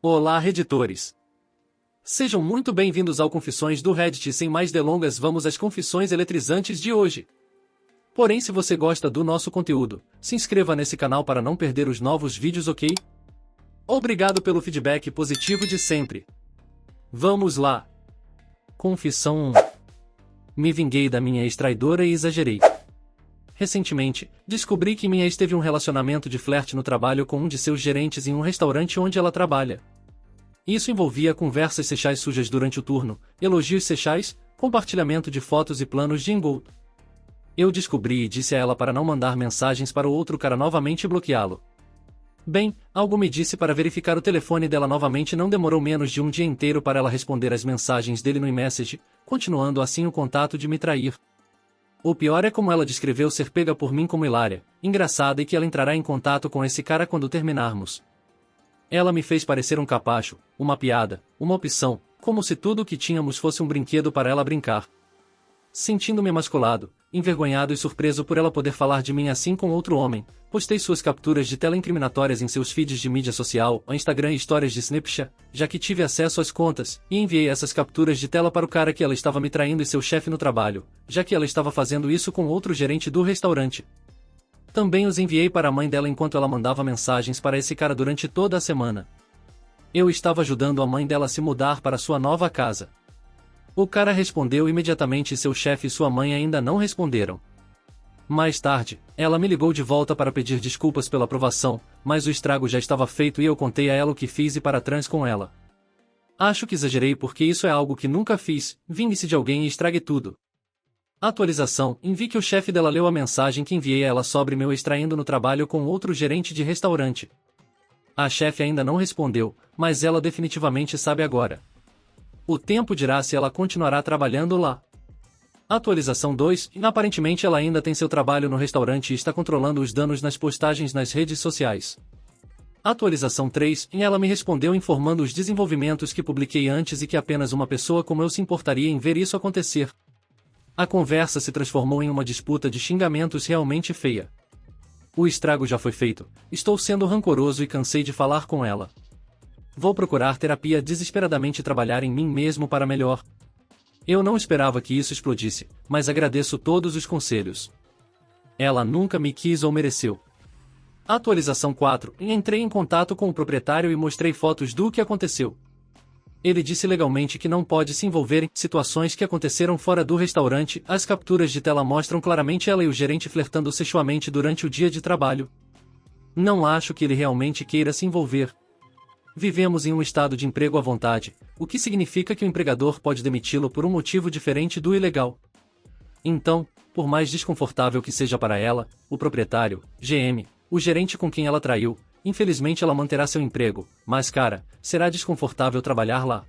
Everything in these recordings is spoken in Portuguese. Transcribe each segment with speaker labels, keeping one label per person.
Speaker 1: Olá, reditores! Sejam muito bem-vindos ao Confissões do Reddit. Sem mais delongas, vamos às confissões eletrizantes de hoje. Porém, se você gosta do nosso conteúdo, se inscreva nesse canal para não perder os novos vídeos, ok? Obrigado pelo feedback positivo de sempre. Vamos lá! Confissão 1. Me vinguei da minha ex-traidora e exagerei. Recentemente, descobri que minha ex teve um relacionamento de flerte no trabalho com um de seus gerentes em um restaurante onde ela trabalha. Isso envolvia conversas sexuais sujas durante o turno, elogios sexuais, compartilhamento de fotos e planos de engodo. Eu descobri e disse a ela para não mandar mensagens para o outro cara novamente e bloqueá-lo. Bem, algo me disse para verificar o telefone dela novamente. Não demorou menos de um dia inteiro para ela responder às mensagens dele no iMessage, continuando assim o contato de me trair. O pior é como ela descreveu ser pega por mim como hilária, engraçada e que ela entrará em contato com esse cara quando terminarmos. Ela me fez parecer um capacho, uma piada, uma opção, como se tudo o que tínhamos fosse um brinquedo para ela brincar. Sentindo-me emasculado, envergonhado e surpreso por ela poder falar de mim assim com outro homem, postei suas capturas de tela incriminatórias em seus feeds de mídia social, Instagram e histórias de Snapchat, já que tive acesso às contas, e enviei essas capturas de tela para o cara que ela estava me traindo e seu chefe no trabalho, já que ela estava fazendo isso com outro gerente do restaurante. Também os enviei para a mãe dela enquanto ela mandava mensagens para esse cara durante toda a semana. Eu estava ajudando a mãe dela a se mudar para sua nova casa. O cara respondeu imediatamente e seu chefe e sua mãe ainda não responderam. Mais tarde, ela me ligou de volta para pedir desculpas pela provação, mas o estrago já estava feito e eu contei a ela o que fiz e para trás com ela. Acho que exagerei porque isso é algo que nunca fiz, vingue-se de alguém e estrague tudo. Atualização, vi que o chefe dela leu a mensagem que enviei a ela sobre meu extraindo no trabalho com outro gerente de restaurante. A chefe ainda não respondeu, mas ela definitivamente sabe agora. O tempo dirá se ela continuará trabalhando lá. Atualização 2, aparentemente ela ainda tem seu trabalho no restaurante e está controlando os danos nas postagens nas redes sociais. Atualização 3, ela me respondeu informando os desenvolvimentos que publiquei antes e que apenas uma pessoa como eu se importaria em ver isso acontecer. A conversa se transformou em uma disputa de xingamentos realmente feia. O estrago já foi feito, estou sendo rancoroso e cansei de falar com ela. Vou procurar terapia desesperadamente e trabalhar em mim mesmo para melhor. Eu não esperava que isso explodisse, mas agradeço todos os conselhos. Ela nunca me quis ou mereceu. Atualização 4, entrei em contato com o proprietário e mostrei fotos do que aconteceu. Ele disse legalmente que não pode se envolver em situações que aconteceram fora do restaurante. As capturas de tela mostram claramente ela e o gerente flertando sexualmente durante o dia de trabalho. Não acho que ele realmente queira se envolver. Vivemos em um estado de emprego à vontade, o que significa que o empregador pode demiti-lo por um motivo diferente do ilegal. Então, por mais desconfortável que seja para ela, o proprietário, GM, o gerente com quem ela traiu, infelizmente ela manterá seu emprego, mas cara, será desconfortável trabalhar lá.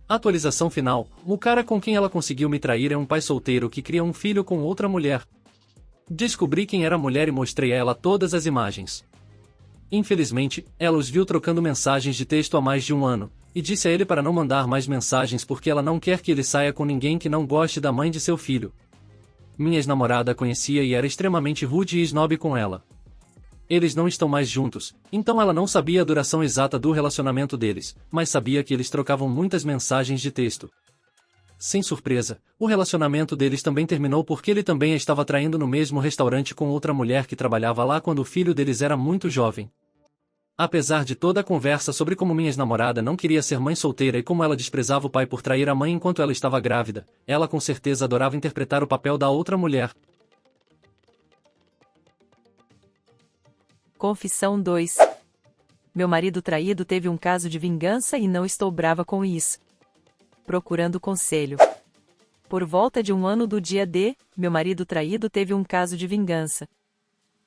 Speaker 1: Atualização final, o cara com quem ela conseguiu me trair é um pai solteiro que cria um filho com outra mulher. Descobri quem era a mulher e mostrei a ela todas as imagens. Infelizmente, ela os viu trocando mensagens de texto há mais de um ano, e disse a ele para não mandar mais mensagens porque ela não quer que ele saia com ninguém que não goste da mãe de seu filho. Minha ex-namorada a conhecia e era extremamente rude e snob com ela. Eles não estão mais juntos, então ela não sabia a duração exata do relacionamento deles, mas sabia que eles trocavam muitas mensagens de texto. Sem surpresa, o relacionamento deles também terminou porque ele também a estava traindo no mesmo restaurante com outra mulher que trabalhava lá quando o filho deles era muito jovem. Apesar de toda a conversa sobre como minha ex-namorada não queria ser mãe solteira e como ela desprezava o pai por trair a mãe enquanto ela estava grávida, ela com certeza adorava interpretar o papel da outra mulher.
Speaker 2: Confissão 2. Meu marido traído teve um caso de vingança e não estou brava com isso. Procurando conselho. Por volta de um ano do dia D, meu marido traído teve um caso de vingança.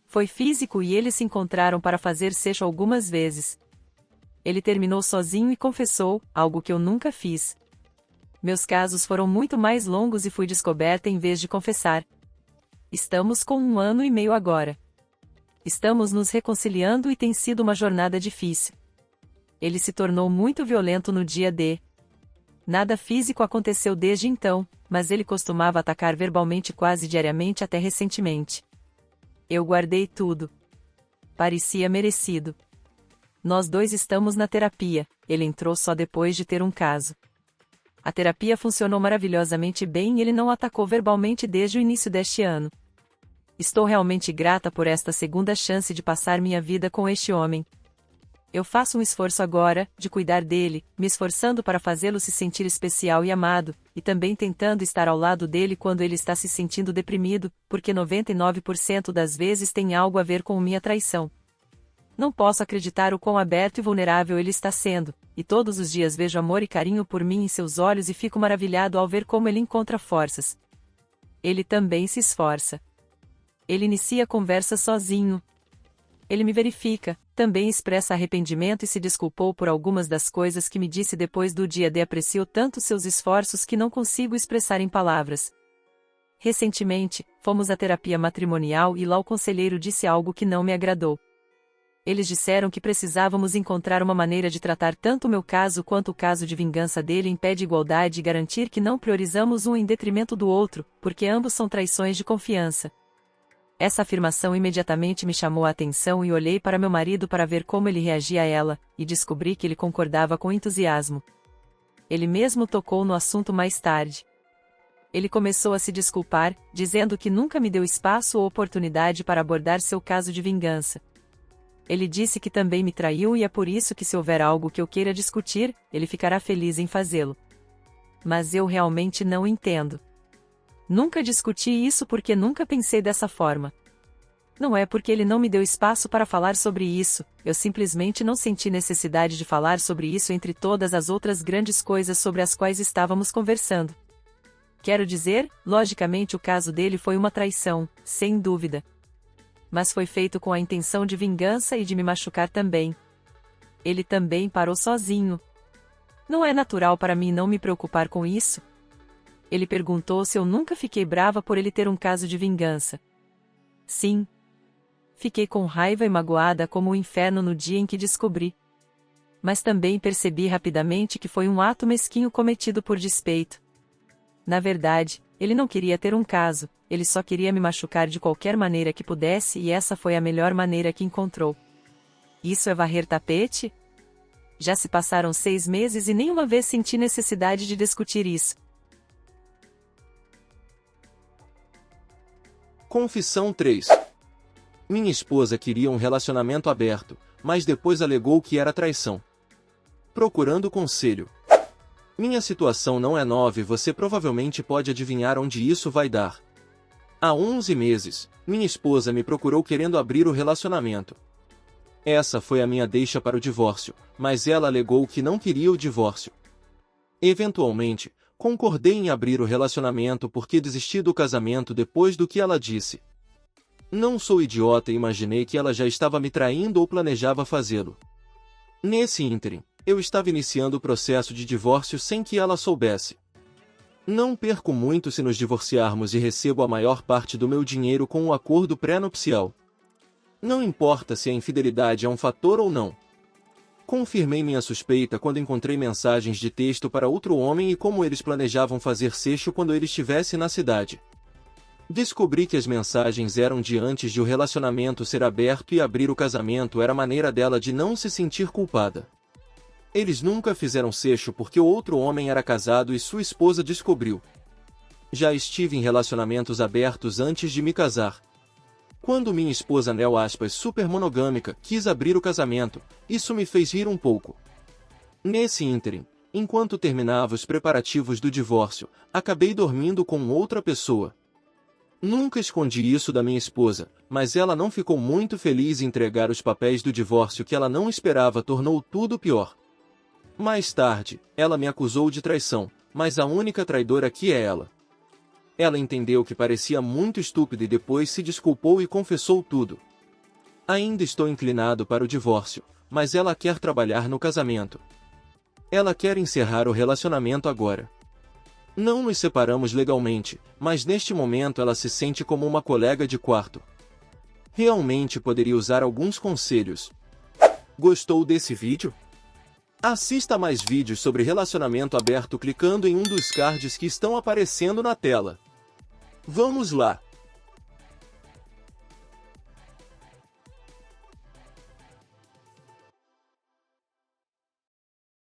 Speaker 2: Foi físico e eles se encontraram para fazer sexo algumas vezes. Ele terminou sozinho e confessou, algo que eu nunca fiz. Meus casos foram muito mais longos e fui descoberta em vez de confessar. Estamos com 1 ano e meio agora. Estamos nos reconciliando e tem sido uma jornada difícil. Ele se tornou muito violento no dia D. Nada físico aconteceu desde então, mas ele costumava atacar verbalmente quase diariamente até recentemente. Eu guardei tudo. Parecia merecido. Nós dois estamos na terapia, ele entrou só depois de ter um caso. A terapia funcionou maravilhosamente bem e ele não atacou verbalmente desde o início deste ano. Estou realmente grata por esta segunda chance de passar minha vida com este homem. Eu faço um esforço agora, de cuidar dele, me esforçando para fazê-lo se sentir especial e amado, e também tentando estar ao lado dele quando ele está se sentindo deprimido, porque 99% das vezes tem algo a ver com minha traição. Não posso acreditar o quão aberto e vulnerável ele está sendo, e todos os dias vejo amor e carinho por mim em seus olhos e fico maravilhado ao ver como ele encontra forças. Ele também se esforça. Ele inicia a conversa sozinho. Ele me verifica, também expressa arrependimento e se desculpou por algumas das coisas que me disse depois do dia D. Aprecio tanto seus esforços que não consigo expressar em palavras. Recentemente, fomos à terapia matrimonial e lá o conselheiro disse algo que não me agradou. Eles disseram que precisávamos encontrar uma maneira de tratar tanto o meu caso quanto o caso de vingança dele em pé de igualdade e garantir que não priorizamos um em detrimento do outro, porque ambos são traições de confiança. Essa afirmação imediatamente me chamou a atenção e olhei para meu marido para ver como ele reagia a ela, e descobri que ele concordava com entusiasmo. Ele mesmo tocou no assunto mais tarde. Ele começou a se desculpar, dizendo que nunca me deu espaço ou oportunidade para abordar seu caso de vingança. Ele disse que também me traiu e é por isso que se houver algo que eu queira discutir, ele ficará feliz em fazê-lo. Mas eu realmente não entendo. Nunca discuti isso porque nunca pensei dessa forma. Não é porque ele não me deu espaço para falar sobre isso, eu simplesmente não senti necessidade de falar sobre isso entre todas as outras grandes coisas sobre as quais estávamos conversando. Quero dizer, logicamente o caso dele foi uma traição, sem dúvida. Mas foi feito com a intenção de vingança e de me machucar também. Ele também parou sozinho. Não é natural para mim não me preocupar com isso? Ele perguntou se eu nunca fiquei brava por ele ter um caso de vingança. Sim. Fiquei com raiva e magoada como o inferno no dia em que descobri. Mas também percebi rapidamente que foi um ato mesquinho cometido por despeito. Na verdade, ele não queria ter um caso, ele só queria me machucar de qualquer maneira que pudesse e essa foi a melhor maneira que encontrou. Isso é varrer tapete? Já se passaram 6 meses e nenhuma vez senti necessidade de discutir isso.
Speaker 3: Confissão 3. Minha esposa queria um relacionamento aberto, mas depois alegou que era traição. Procurando conselho. Minha situação não é nova e você provavelmente pode adivinhar onde isso vai dar. Há 11 meses, minha esposa me procurou querendo abrir o relacionamento. Essa foi a minha deixa para o divórcio, mas ela alegou que não queria o divórcio. Eventualmente, concordei em abrir o relacionamento porque desisti do casamento depois do que ela disse. Não sou idiota e imaginei que ela já estava me traindo ou planejava fazê-lo. Nesse ínterim, eu estava iniciando o processo de divórcio sem que ela soubesse. Não perco muito se nos divorciarmos e recebo a maior parte do meu dinheiro com o acordo pré-nupcial. Não importa se a infidelidade é um fator ou não. Confirmei minha suspeita quando encontrei mensagens de texto para outro homem e como eles planejavam fazer sexo quando ele estivesse na cidade. Descobri que as mensagens eram de antes de o relacionamento ser aberto e abrir o casamento era a maneira dela de não se sentir culpada. Eles nunca fizeram sexo porque o outro homem era casado e sua esposa descobriu. Já estive em relacionamentos abertos antes de me casar. Quando minha esposa super monogâmica quis abrir o casamento, isso me fez rir um pouco. Nesse ínterim, enquanto terminava os preparativos do divórcio, acabei dormindo com outra pessoa. Nunca escondi isso da minha esposa, mas ela não ficou muito feliz em entregar os papéis do divórcio que ela não esperava tornou tudo pior. Mais tarde, ela me acusou de traição, mas a única traidora aqui é ela. Ela entendeu que parecia muito estúpido e depois se desculpou e confessou tudo. Ainda estou inclinado para o divórcio, mas ela quer trabalhar no casamento. Ela quer encerrar o relacionamento agora. Não nos separamos legalmente, mas neste momento ela se sente como uma colega de quarto. Realmente poderia usar alguns conselhos. Gostou desse vídeo? Assista mais vídeos sobre relacionamento aberto clicando em um dos cards que estão aparecendo na tela. Vamos lá!